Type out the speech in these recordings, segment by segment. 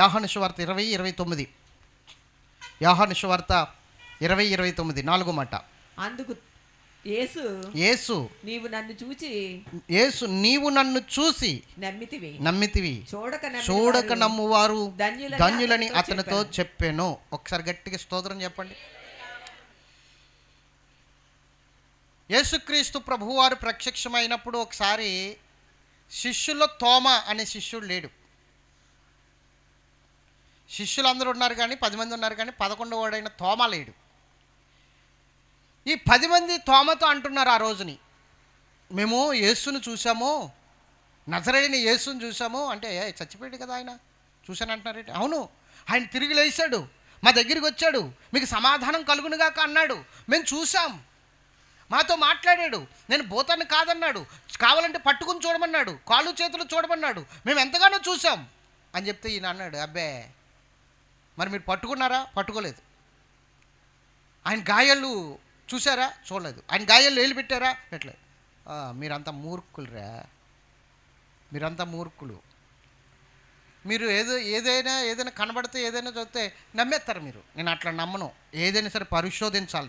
యోహాను సువార్త 20:29. యోహాను సువార్త 20:29 4వ మాట. అందుకు యేసు యేసు నీవు నన్ను చూచి నమ్మితివి, చూడక నమ్మువారు ధన్యులని అతనితో చెప్పాను. ఒకసారి గట్టిగా స్తోత్రం చెప్పండి. యేసుక్రీస్తు ప్రభువారు ప్రత్యక్షమైనప్పుడు ఒకసారి శిష్యుల్లో తోమ అనే శిష్యుడు లేడు. శిష్యులు అందరూ ఉన్నారు కానీ 10 మంది ఉన్నారు కానీ 11వ వాడైన తోమ లేడు. ఈ 10 మంది తోమతో అంటున్నారు ఆ రోజుని, మేము యేసును చూసాము, నజరేయుని యేసుని చూసాము. అంటే చచ్చిపోయాడు కదా ఆయన, చూశాను అంటున్నారేంటి? అవును, ఆయన తిరిగి లేచాడు, మా దగ్గరికి వచ్చాడు, మీకు సమాధానం కలుగునుగాక అన్నాడు, మేము చూసాం, మాతో మాట్లాడాడు, నేను భూతాన్ని కాదన్నాడు, కావాలంటే పట్టుకుని చూడమన్నాడు, కాళ్ళు చేతులు చూడమన్నాడు, మేము ఎంతగానో చూసాం అని చెప్తే ఈయన అన్నాడు, అబ్బే మరి మీరు పట్టుకున్నారా? పట్టుకోలేదు. ఆయన గాయాలు చూసారా? చూడలేదు. ఆయన గాయాలు వేలు పెట్టారా? పెట్టలేదు. మీరంతా మూర్ఖులురా, మీరంతా మూర్ఖులు. మీరు ఏదైనా కనబడితే ఏదైనా చూస్తే నమ్మేస్తారు మీరు. నేను అట్లా నమ్మను. ఏదైనా సరే పరిశోధించాలి.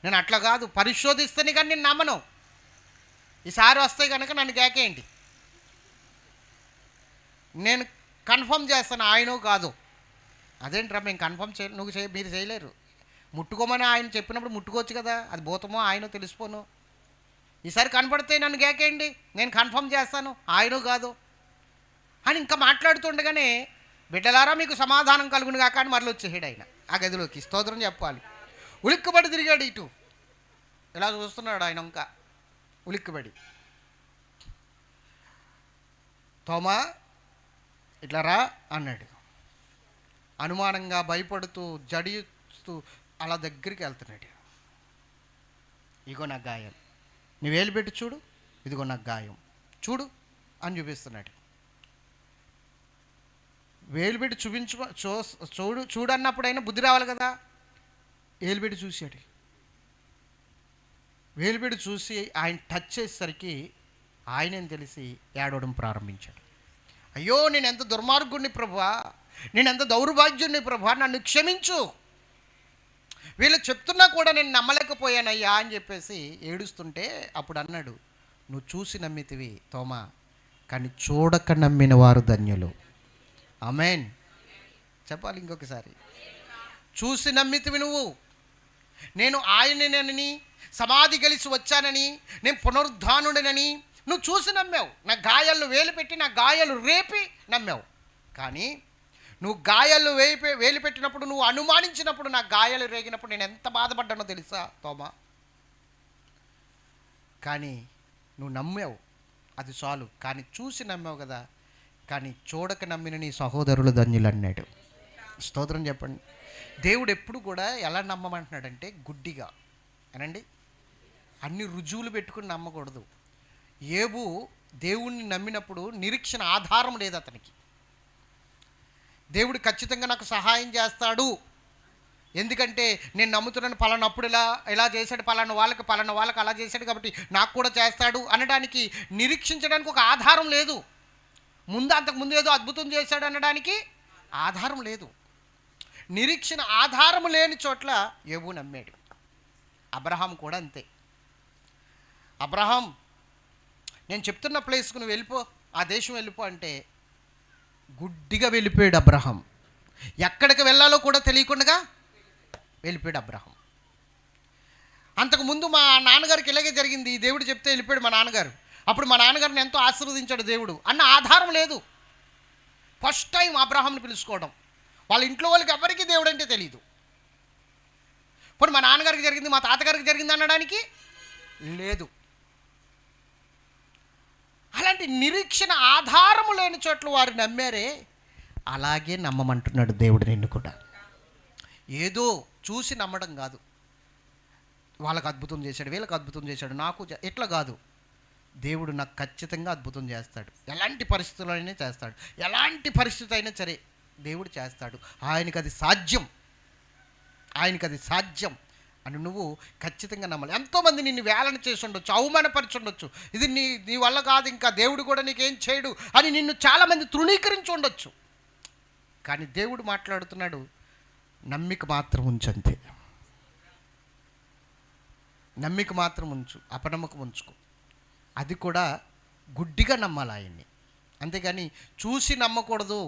నేను అట్లా కాదు, పరిశోధిస్తేనే కానీ నేను నమ్మను. ఈసారి వస్తే కనుక నన్ను కేకేయండి, నేను కన్ఫర్మ్ చేస్తాను ఆయనో కాదు. అదేంట్రా మేము కన్ఫర్మ్ మీరు చేయలేరు. ముట్టుకోమని ఆయన చెప్పినప్పుడు ముట్టుకోవచ్చు కదా, అది భూతమో ఆయనో తెలిసిపోను. ఈసారి కనపడితే నన్ను కేకేయండి, నేను కన్ఫర్మ్ చేస్తాను ఆయనో కాదు అని ఇంకా మాట్లాడుతుండగానే బిడ్డలారా మీకు సమాధానం కలుగును కాక అని మరలు వచ్చేసాడు ఆయన ఆ గదిలోకి. స్తోత్రం చెప్పాలి. ఉలిక్కబడి తిరిగాడు, ఇటు ఇలా చూస్తున్నాడు ఆయన. ఇంకా ఉలిక్కబడి, తోమా ఇట్లా రా అన్నాడు. అనుమానంగా భయపడుతూ జడిస్తూ అలా దగ్గరికి వెళ్తున్నాడు. ఇగో నా గాయం, నువ్వు వేలు పెట్టి చూడు, ఇదిగో నా గాయం చూడు అని చూపిస్తున్నాడు. వేలు పెట్టి చూడన్నప్పుడైనా బుద్ధి రావాలి కదా. వేలు పెట్టి చూశాడు. వేలు పెట్టి చూసి ఆయన టచ్ చేసేసరికి ఆయనేం తెలిసి ఏడవడం ప్రారంభించాడు. అయ్యో నేను ఎంత దుర్మార్గుడిని ప్రభువా, నేను ఎంత దౌర్భాగ్యుడిని ప్రభువా, నన్ను క్షమించు, వీళ్ళు చెప్తున్నా కూడా నేను నమ్మలేకపోయానయ్యా అని చెప్పేసి ఏడుస్తుంటే అప్పుడు అన్నాడు, నువ్వు చూసి నమ్మితివి తోమా, కానీ చూడక నమ్మిన వారు ధన్యులు. ఆమేన్ చెప్పాలి ఇంకొకసారి. చూసి నమ్మితివి నువ్వు, నేను ఆయనని సమాధి కలిసి వచ్చానని, నేను పునరుద్ధానుడనని నువ్వు చూసి నమ్మావు. నా గాయాలు వేలు పెట్టి నా గాయాలు రేపి నమ్మావు. కానీ నువ్వు గాయాలు వేలు పెట్టినప్పుడు, నువ్వు అనుమానించినప్పుడు, నా గాయాలు రేగినప్పుడు నేను ఎంత బాధపడ్డానో తెలుసా తోమా. కానీ నువ్వు నమ్మావు, అది చాలు. కానీ చూసి నమ్మావు కదా, కానీ చూడక నమ్మిన నీ సహోదరులు ధన్యులు అన్నాడు. స్తోత్రం చెప్పండి. దేవుడు ఎప్పుడు కూడా ఎలా నమ్మమంటున్నాడంటే గుడ్డిగా అనండి, అన్ని రుజువులు పెట్టుకుని నమ్మకూడదు. యోబు దేవుణ్ణి నమ్మినప్పుడు నిరీక్షణ ఆధారం లేదు అతనికి. దేవుడు ఖచ్చితంగా నాకు సహాయం చేస్తాడు, ఎందుకంటే నేను నమ్ముతున్నాను, పలానప్పుడు ఇలా చేశాడు, పలానా వాళ్ళకి అలా చేశాడు కాబట్టి నాకు కూడా చేస్తాడు అనడానికి, నిరీక్షించడానికి ఒక ఆధారం లేదు. అంతకుముందు ఏదో అద్భుతం చేశాడు అనడానికి ఆధారం లేదు. నిరీక్షణ ఆధారం లేని చోట్ల యోబు నమ్మాడు. అబ్రహాం కూడా అంతే. అబ్రహాం నేను చెప్తున్న ప్లేస్కు నువ్వు వెళ్ళిపో, ఆ దేశం వెళ్ళిపో అంటే గుడ్డిగా వెళ్ళిపోయాడు అబ్రహాం. ఎక్కడికి వెళ్ళాలో కూడా తెలియకుండా వెళ్ళిపోయాడు అబ్రహాం. అంతకుముందు మా నాన్నగారికి ఇలాగే జరిగింది, దేవుడు చెప్తే వెళ్ళిపోయాడు మా నాన్నగారు. అప్పుడు మా నాన్నగారిని ఎంతో ఆశీర్వదించాడు దేవుడు అన్న ఆధారం లేదు. ఫస్ట్ టైం అబ్రహాంని పిలుచుకోవడం, వాళ్ళ ఇంట్లో వాళ్ళకి ఎవరికి దేవుడు అంటే తెలియదు. ఇప్పుడు మా నాన్నగారికి జరిగింది, మా తాతగారికి జరిగింది అనడానికి లేదు. అలాంటి నిరీక్షణ ఆధారము లేని చోట్ల వారు నమ్మారే, అలాగే నమ్మమంటున్నాడు దేవుడు నిన్ను కూడా. ఏదో చూసి నమ్మడం కాదు, వాళ్ళకు అద్భుతం చేశాడు, వీళ్ళకి అద్భుతం చేశాడు, నాకు ఎట్లా కాదు. దేవుడు నాకు ఖచ్చితంగా అద్భుతం చేస్తాడు, ఎలాంటి పరిస్థితులైనా చేస్తాడు, ఎలాంటి పరిస్థితి అయినా సరే దేవుడు చేస్తాడు. ఆయనకు అది సాధ్యం అని నువ్వు ఖచ్చితంగా నమ్మాలి. ఎంతోమంది నిన్ను వేలన చేసి ఉండొచ్చు, అవమానపరిచి ఉండొచ్చు, ఇది నీ వల్ల కాదు, ఇంకా దేవుడు కూడా నీకేం చేయడు అని నిన్ను చాలామంది తృణీకరించి ఉండొచ్చు. కానీ దేవుడు మాట్లాడుతున్నాడు, నమ్మిక మాత్రం ఉంచంతే. నమ్మిక మాత్రం ఉంచు, అపనమ్మకం ఉంచుకో. అది కూడా గుడ్డిగా నమ్మాలి ఆయన్ని, అంతేగాని చూసి నమ్మకూడదు.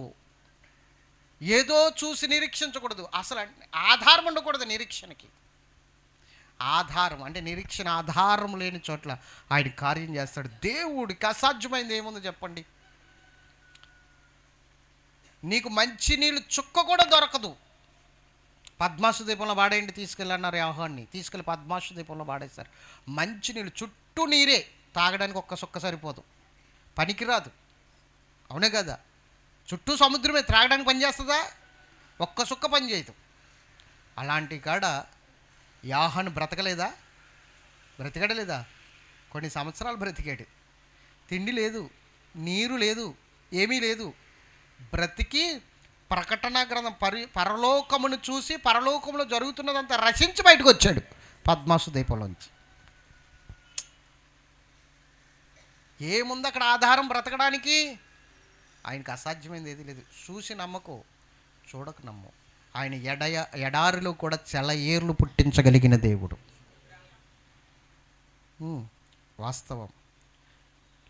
ఏదో చూసి నిరీక్షించకూడదు. అసలు ఆధారం ఉండకూడదు నిరీక్షణకి. ఆధారం అంటే నిరీక్షణ ఆధారం లేని చోట్ల ఆయన కార్యం చేస్తాడు. దేవుడికి అసాధ్యమైంది ఏముందో చెప్పండి? నీకు మంచి నీళ్ళు చుక్క కూడా దొరకదు. పద్మాసు దీపంలో వాడేయండి తీసుకెళ్ళన్నారు. యోహాన్ని తీసుకెళ్ళి పద్మాసు దీపంలో వాడేస్తారు. మంచి నీళ్ళు, చుట్టూ నీరే, తాగడానికి ఒక్క సుక్క సరిపోదు, పనికిరాదు. అవునే కదా? చుట్టూ సముద్రమే, త్రాగడానికి పనిచేస్తుందా? ఒక్క సుక్క పని చేయదు. అలాంటి కాడ యోహాను బ్రతకలేదా? బ్రతికడలేదా? కొన్ని సంవత్సరాలు బ్రతికాడు. తిండి లేదు, నీరు లేదు, ఏమీ లేదు. బ్రతికి ప్రకటన గ్రంథం పరలోకమును చూసి పరలోకంలో జరుగుతున్నదంతా రచించి బయటకు వచ్చాడు పద్మాసు దీపంలోంచి. ఏముంది అక్కడ ఆధారం బ్రతకడానికి? ఆయనకు అసాధ్యమైంది ఏది లేదు. చూసి నమ్మకో, చూడక నమ్ము. ఆయన ఎడారిలో కూడా చెలయేర్లు పుట్టించగలిగిన దేవుడు. వాస్తవం.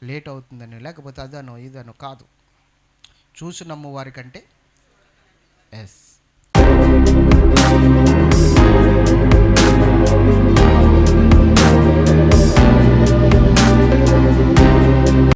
లేట్ అవుతుందని, లేకపోతే అదనో ఇదనో కాదు. చూసి నమ్ము వారికంటే ఎస్